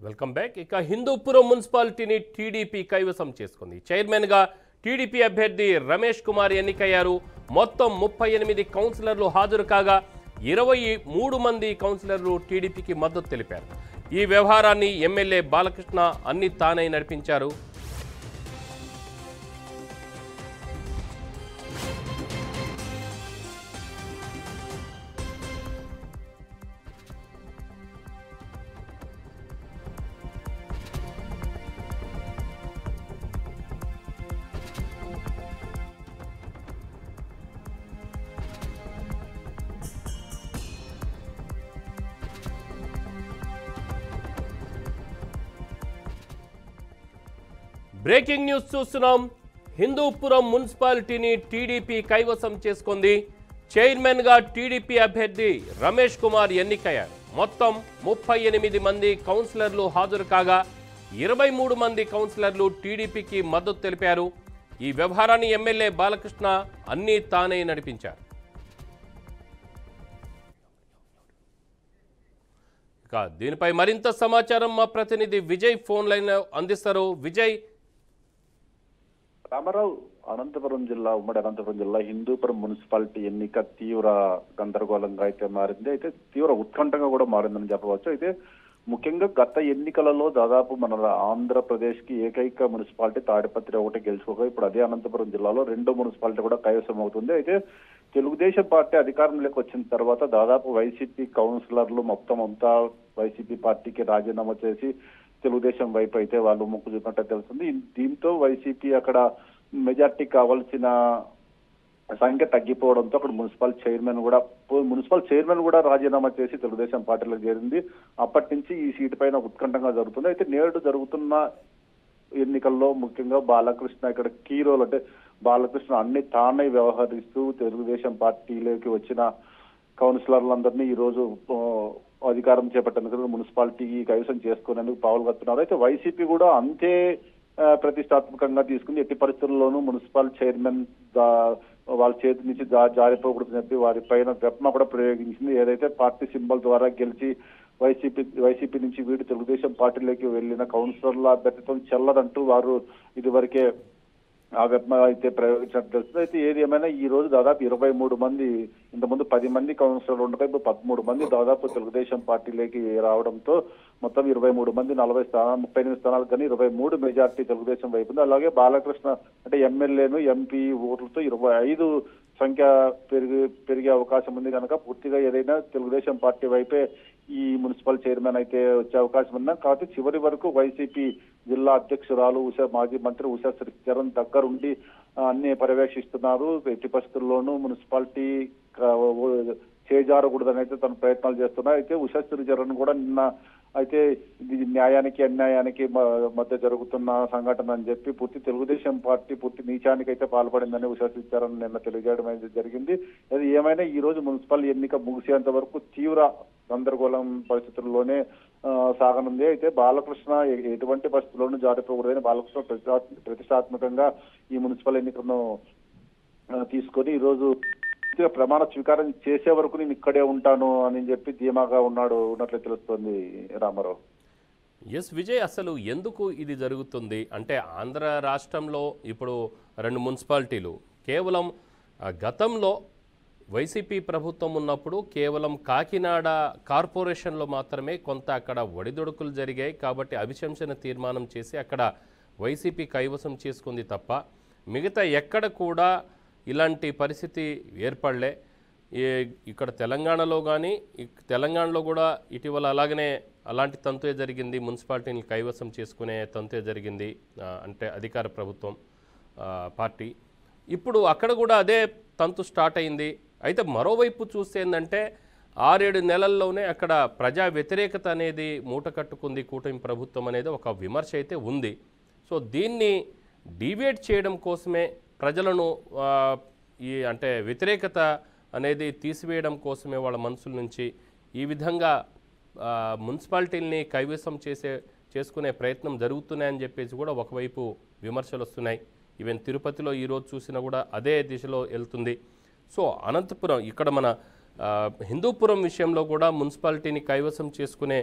Welcome back. ఇక హిందూపురం మున్సిపాలిటీని TDP కైవసం చేసుకుంది. చైర్మన్గా టీడీపీ అభ్యర్థి రమేష్ కుమార్ ఎన్నికయ్యారు. మొత్తం 38 కౌన్సిలర్లు హాజరు కాగా 23 మంది కౌన్సిలర్లు టీడీపీకి మద్దతు తెలిపారు. ఈ వ్యవహారాన్ని ఎమ్మెల్యే బాలకృష్ణ అన్ని తానై నడిపించారు. బ్రేకింగ్ న్యూస్ చూస్తున్నాం. హిందూపురం మున్సిపాలిటీని టీడీపీ కైవసం చేసుకుంది. చైర్మన్గా టీడీపీ అభ్యర్థి రమేష్ కుమార్ ఎన్నికయ్యారు. మొత్తం 38 మంది కౌన్సిలర్లు హాజరు కాగా 23 మంది కౌన్సిలర్లు టీడీపీకి మద్దతు తెలిపారు. ఈ వ్యవహారాన్ని ఎమ్మెల్యే బాలకృష్ణ అన్నీ తానే నడిపించారు. ఇక దీనిపై మరింత సమాచారం మా ప్రతినిధి విజయ్ ఫోన్ లైన్ అందిస్తారు. విజయ్. రామారావు, అనంతపురం జిల్లా, ఉమ్మడి అనంతపురం జిల్లా హిందూపురం మున్సిపాలిటీ ఎన్నిక తీవ్ర గందరగోళంగా అయితే మారింది. అయితే తీవ్ర ఉత్కంఠంగా కూడా మారిందని చెప్పవచ్చు. అయితే ముఖ్యంగా గత ఎన్నికలలో దాదాపు మన ఆంధ్రప్రదేశ్ కి ఏకైక మున్సిపాలిటీ తాడిపత్రి ఒకటి గెలుచుకోగా ఇప్పుడు అదే అనంతపురం జిల్లాలో 2 మున్సిపాలిటీ కూడా కైవసం అవుతుంది. అయితే తెలుగుదేశం పార్టీ అధికారంలోకి వచ్చిన తర్వాత దాదాపు వైసీపీ కౌన్సిలర్లు మొత్తం అంతా వైసీపీ పార్టీకి రాజీనామా చేసి తెలుగుదేశం వైపు అయితే వాళ్ళు మొక్కు చూపినట్టు తెలుస్తుంది. దీంతో వైసీపీ అక్కడ మెజార్టీ కావాల్సిన సంఖ్య తగ్గిపోవడంతో అక్కడ మున్సిపల్ చైర్మన్ కూడా రాజీనామా చేసి తెలుగుదేశం పార్టీలో చేరింది. అప్పటి నుంచి ఈ సీటు పైన ఉత్కంఠంగా జరుగుతుంది. అయితే నేడు జరుగుతున్న ఎన్నికల్లో ముఖ్యంగా బాలకృష్ణ ఇక్కడ కీ రోల్, అంటే బాలకృష్ణ అన్ని తానే వ్యవహరిస్తూ తెలుగుదేశం పార్టీలోకి వచ్చిన కౌన్సిలర్లందరినీ ఈ రోజు అధికారం చేపట్టేందుకు మున్సిపాలిటీ కైవసం చేసుకునేందుకు పావులు కడుతున్నారు. అయితే వైసీపీ కూడా అంతే ప్రతిష్టాత్మకంగా తీసుకుని ఎట్టి పరిస్థితుల్లోనూ మున్సిపల్ చైర్మన్ వాళ్ళ చేతి నుంచి జారిపోకూడదని చెప్పి వారి పైన వెపన కూడా ప్రయోగించింది. ఏదైతే పార్టీ సింబల్ ద్వారా గెలిచి వైసీపీ నుంచి వీడి తెలుగుదేశం పార్టీలోకి వెళ్లిన కౌన్సిలర్ల అభ్యర్థిత్వం చెల్లదంటూ వారు ఇదివరకే ఆ వెపన అయితే ప్రయోగించినట్టు తెలుస్తుంది. అయితే ఏది ఏమైనా ఈ రోజు దాదాపు 23 మంది, ఇంతకుముందు 10 మంది కౌన్సిలర్లు ఉండగా ఇప్పుడు 13 మంది దాదాపు తెలుగుదేశం పార్టీలోకి రావడంతో మొత్తం 23 మంది 38 స్థానాలు కానీ 23 మెజార్టీ తెలుగుదేశం వైపు ఉంది. అలాగే బాలకృష్ణ అంటే ఎమ్మెల్యేను ఎంపీ ఓట్లతో 25 సంఖ్య పెరిగే అవకాశం ఉంది కనుక పూర్తిగా ఏదైనా తెలుగుదేశం పార్టీ వైపే ఈ మున్సిపల్ చైర్మన్ అయితే వచ్చే అవకాశం ఉన్నా. కాబట్టి చివరి వరకు వైసీపీ జిల్లా అధ్యక్షురాలు మాజీ మంత్రి ఉషా శ్రీచరణ్ దగ్గరుండి అన్ని పర్యవేక్షిస్తున్నారు. ఎట్టి పరిస్థితుల్లోనూ మున్సిపాలిటీ చేజారకూడదని అయితే తన ప్రయత్నాలు చేస్తున్నారు. అయితే ఉషా శ్రీచరణ్ కూడా నిన్న అయితే ఇది న్యాయానికి అన్యాయానికి మధ్య జరుగుతున్న సంఘటన అని చెప్పి పూర్తి తెలుగుదేశం పార్టీ పూర్తి నీచానికి అయితే పాల్పడిందని ఉషా శ్రీచరణ్ నిన్న తెలియజేయడం అయితే జరిగింది. అది ఏమైనా ఈ రోజు మున్సిపల్ ఎన్నిక ముగిసేంత వరకు తీవ్ర గందరగోళం పరిస్థితుల్లోనే సాగనుంది. అయితే బాలకృష్ణ ఎటువంటి పరిస్థితుల్లోనూ జారిపోకూడదని బాలకృష్ణ ప్రతిష్టాత్మకంగా ఈ మున్సిపల్ ఎన్నికలను తీసుకొని ఈ రోజు ప్రమాణ స్వీకారం చేసే వరకు నేను ఇక్కడే ఉంటాను అని చెప్పి ధీమాగా ఉన్నట్లు తెలుస్తోంది. రామారావు. ఎస్ విజయ్, అసలు ఎందుకు ఇది జరుగుతుంది అంటే ఆంధ్ర రాష్ట్రంలో ఇప్పుడు 2 మున్సిపాలిటీలు కేవలం గతంలో వైసీపీ ప్రభుత్వం ఉన్నప్పుడు కేవలం కాకినాడ కార్పొరేషన్లో మాత్రమే కొంత అక్కడ ఒడిదొడుకులు జరిగాయి. కాబట్టి అభిశంసన తీర్మానం చేసి అక్కడ వైసీపీ కైవసం చేసుకుంది తప్ప మిగతా ఎక్కడ కూడా ఇలాంటి పరిస్థితి ఏర్పడలే. ఇక్కడ తెలంగాణలో కానీ తెలంగాణలో కూడా ఇటీవల అలాంటి తంతే జరిగింది. మున్సిపాలిటీని కైవసం చేసుకునే తంతే జరిగింది అంటే అధికార ప్రభుత్వం పార్టీ. ఇప్పుడు అక్కడ కూడా అదే తంతు స్టార్ట్ అయింది. అయితే మరోవైపు చూస్తే ఏంటంటే 6-7 నెలల్లోనే అక్కడ ప్రజా వ్యతిరేకత అనేది మూట కట్టుకుంది కూటమి ప్రభుత్వం అనేది ఒక విమర్శ అయితే ఉంది. సో దీన్ని డివేట్ చేయడం కోసమే ప్రజలను అంటే వ్యతిరేకత అనేది తీసివేయడం కోసమే వాళ్ళ మనసుల నుంచి ఈ విధంగా మున్సిపాలిటీల్ని కైవసం చేసుకునే ప్రయత్నం జరుగుతున్నాయని చెప్పేసి కూడా ఒకవైపు విమర్శలు వస్తున్నాయి. ఈవెన్ తిరుపతిలో ఈరోజు చూసినా కూడా అదే దిశలో వెళ్తుంది. సో అనంతపురం ఇక్కడ మన హిందూపురం విషయంలో కూడా మున్సిపాలిటీని కైవసం చేసుకునే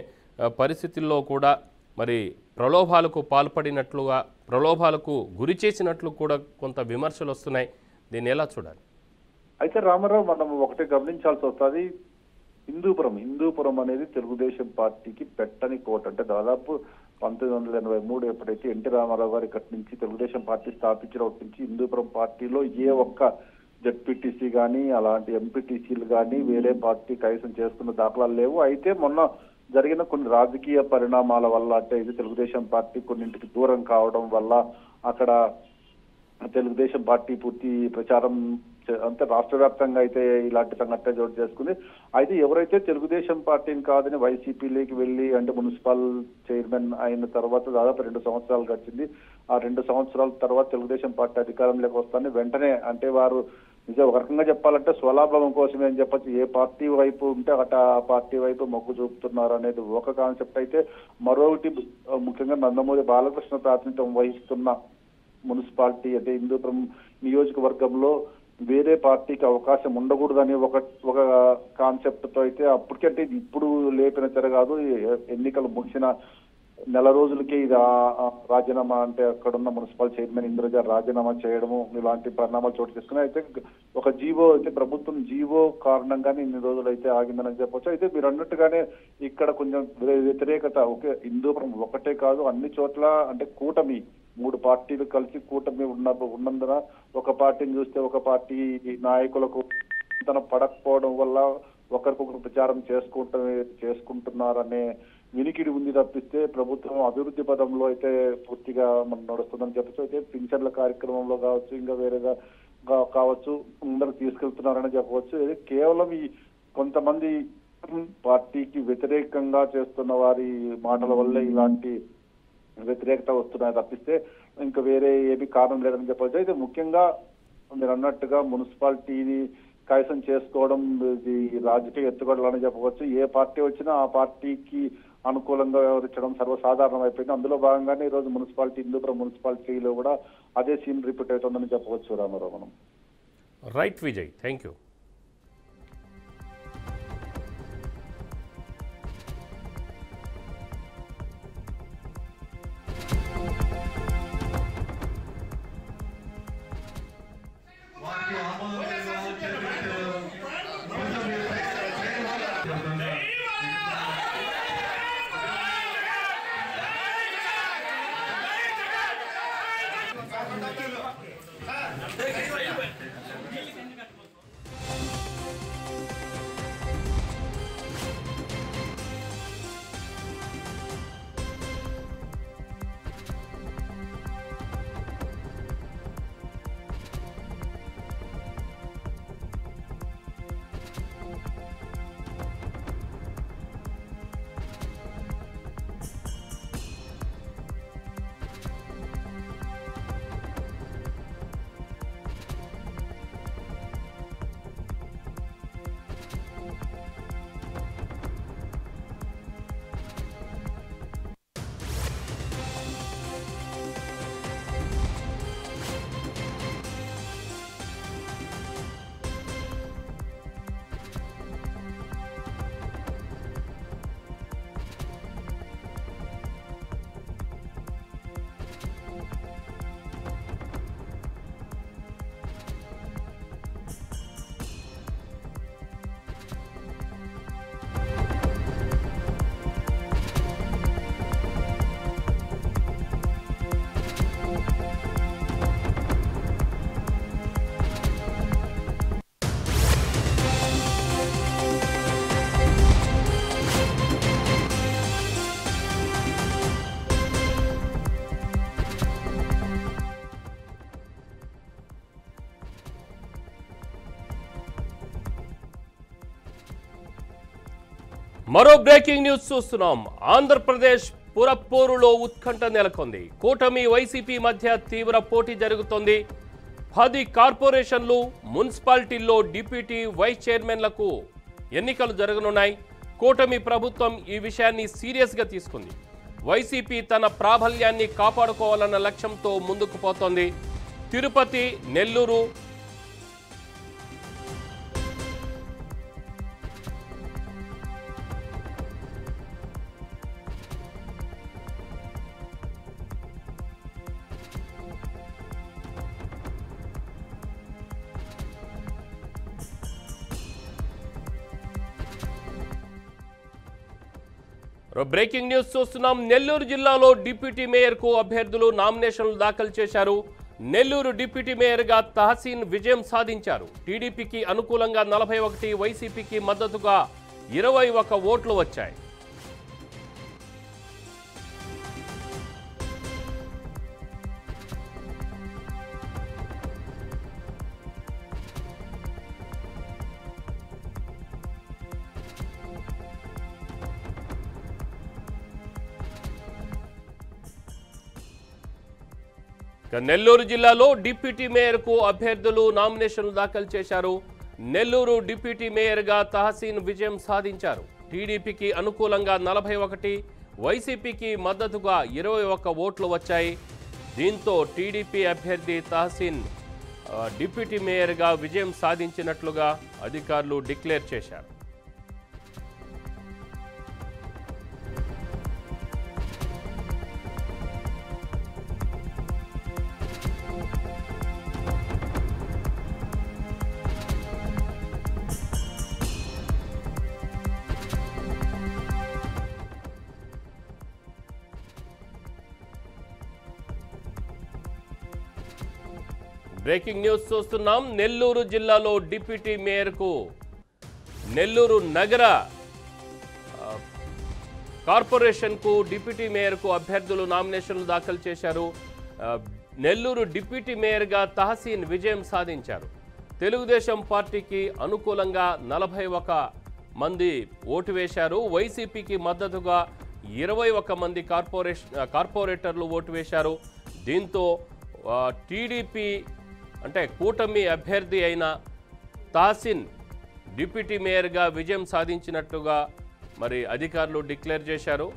పరిస్థితుల్లో కూడా మరి ప్రలోభాలకు పాల్పడినట్లుగా ప్రలోభాలకు గురి చేసినట్లు కూడా కొంత విమర్శలు వస్తున్నాయి. దీన్ని ఎలా చూడాలి? అయితే రామారావు, మనం ఒకటి గమనించాల్సి వస్తుంది. హిందూపురం అనేది తెలుగుదేశం పార్టీకి పెట్టని కోట. అంటే దాదాపు 1983 ఎప్పుడైతే ఎన్టీ రామారావు గారు ఇక్కడి నుంచి తెలుగుదేశం పార్టీ స్థాపించినప్పటి నుంచి హిందూపురం పార్టీలో ఏ ఒక్క జెడ్పీటీసీ కానీ అలాంటి ఎంపీటీసీలు కానీ వేరే పార్టీ కైవసం చేసుకున్న దాఖలాలు లేవు. అయితే మొన్న జరిగిన కొన్ని రాజకీయ పరిణామాల వల్ల, అంటే ఇది తెలుగుదేశం పార్టీ కొన్నింటికి దూరం కావడం వల్ల అక్కడ తెలుగుదేశం పార్టీ పూర్తి ప్రచారం అంటే రాష్ట్ర వ్యాప్తంగా అయితే ఇలాంటి సంఘటన చోటు చేసుకుంది. అయితే ఎవరైతే తెలుగుదేశం పార్టీని కాదని వైసీపీలోకి వెళ్ళి అంటే మున్సిపల్ చైర్మన్ అయిన తర్వాత దాదాపు 2 సంవత్సరాలు గడిచింది. ఆ 2 సంవత్సరాల తర్వాత తెలుగుదేశం పార్టీ అధికారంలోకి వస్తానే వెంటనే అంటే వారు నిజం ఒక రకంగా చెప్పాలంటే స్వలాభం కోసమే అని చెప్పచ్చు. ఏ పార్టీ వైపు ఉంటే అటు ఆ పార్టీ వైపు మొగ్గు చూపుతున్నారు అనేది ఒక కాన్సెప్ట్ అయితే, మరొకటి ముఖ్యంగా నందమూరి బాలకృష్ణ ప్రాతినిధ్యం వహిస్తున్న మున్సిపాలిటీ అంటే హిందూపురం నియోజకవర్గంలో వేరే పార్టీకి అవకాశం ఉండకూడదని ఒక కాన్సెప్ట్ తో అయితే అప్పటికంటే ఇప్పుడు లేపిన తిరగాదు. ఎన్నికలు ముగిసిన నెల రోజులకే ఇది రాజీనామా అంటే అక్కడున్న మున్సిపల్ చైర్మన్ ఇంద్రజ రాజీనామా చేయడము ఇలాంటి పరిణామాలు చోటు చేసుకున్నాయి. అయితే ఒక జీవో అయితే ప్రభుత్వం జీవో కారణంగానే ఇన్ని రోజులు అయితే ఆగిందని చెప్పొచ్చు. అయితే మీరు అన్నట్టుగానే ఇక్కడ కొంచెం వ్యతిరేకత హిందూపురం ఒకటే కాదు అన్ని చోట్ల అంటే కూటమి 3 పార్టీలు కలిసి కూటమి ఉన్నందున ఒక పార్టీని చూస్తే ఒక పార్టీ నాయకులకు తన పడకపోవడం వల్ల ఒకరికొకరు ప్రచారం చేసుకుంటున్నారనే వినికిడి ఉంది తప్పిస్తే ప్రభుత్వం అభివృద్ధి పదంలో అయితే పూర్తిగా మనం నడుస్తుందని చెప్పచ్చు. అయితే పింఛన్ల కార్యక్రమంలో కావచ్చు ఇంకా వేరేగా కావచ్చు అందరూ తీసుకెళ్తున్నారని చెప్పవచ్చు. కేవలం ఈ కొంతమంది పార్టీకి వ్యతిరేకంగా చేస్తున్న వారి మాటల వల్లే ఇలాంటి వ్యతిరేకత వస్తున్నాయి తప్పిస్తే ఇంకా వేరే ఏమీ కారణం లేదని చెప్పవచ్చు. అయితే ముఖ్యంగా మీరు అన్నట్టుగా మున్సిపాలిటీని కైవసం చేసుకోవడం ఇది రాజకీయ ఎత్తుగడలని చెప్పవచ్చు. ఏ పార్టీ వచ్చినా ఆ పార్టీకి అనుకూలంగా వ్యవహరించడం సర్వసాధారణం అయిపోయింది. అందులో భాగంగానే ఈరోజు హిందూపురం మున్సిపాలిటీలో కూడా అదే సీన్ రిపీట్ అవుతుందని చెప్పవచ్చు రామారావు మనం. Right Vijay, thank you. మరో బ్రేకింగ్ న్యూస్ చూస్తున్నాం. ఆంధ్రప్రదేశ్ పురపోరులో ఉత్కంఠ నెలకొంది. కూటమి వైసీపీ మధ్య తీవ్ర పోటీ జరుగుతోంది. 10 కార్పొరేషన్లు మున్సిపాలిటీల్లో డిప్యూటీ వైస్ చైర్మన్లకు ఎన్నికలు జరగనున్నాయి. కూటమి ప్రభుత్వం ఈ విషయాన్ని సీరియస్గా తీసుకుంది. వైసీపీ తన ప్రాబల్యాన్ని కాపాడుకోవాలన్న లక్ష్యంతో ముందుకు పోతోంది. తిరుపతి, నెల్లూరు, బ్రేకింగ్ న్యూస్ చూస్తున్నాం. నెల్లూరు జిల్లాలో డిప్యూటీ మేయర్కు అభ్యర్థులు నామినేషన్లు దాఖలు చేశారు. నెల్లూరు డిప్యూటీ మేయర్గా తహసీన్ విజయం సాధించారు. టీడీపీకి అనుకూలంగా 41, వైసీపీకి మద్దతుగా 21 ఓట్లు వచ్చాయి. నెల్లూరు జిల్లాలో డిప్యూటీ మేయర్కు అభ్యర్థులు నామినేషన్లు దాఖలు చేశారు. నెల్లూరు డిప్యూటీ మేయర్గా తహసీన్ విజయం సాధించారు. టీడీపీకి అనుకూలంగా 41, వైసీపీకి మద్దతుగా 21 ఓట్లు వచ్చాయి. దీంతో టీడీపీ అభ్యర్థి తహసీన్ డిప్యూటీ మేయర్గా విజయం సాధించినట్లుగా అధికారులు డిక్లేర్ చేశారు. బ్రేకింగ్ న్యూస్ చూస్తున్నాం. నెల్లూరు జిల్లాలో డిప్యూటీ మేయర్కు నెల్లూరు నగర కార్పొరేషన్కు డిప్యూటీ మేయర్కు అభ్యర్థులు నామినేషన్లు దాఖలు చేశారు. నెల్లూరు డిప్యూటీ మేయర్గా తహసీన్ విజయం సాధించారు. తెలుగుదేశం పార్టీకి అనుకూలంగా 41 మంది ఓటు వేశారు. వైసీపీకి మద్దతుగా 21 మంది కార్పొరేటర్లు ఓటు వేశారు. దీంతో టీడీపీ అంటే కూటమి అభ్యర్థి అయిన తహసీన్ డిప్యూటీ మేయర్గా విజయం సాధించినట్టుగా మరి అధికారులు డిక్లేర్ చేశారు.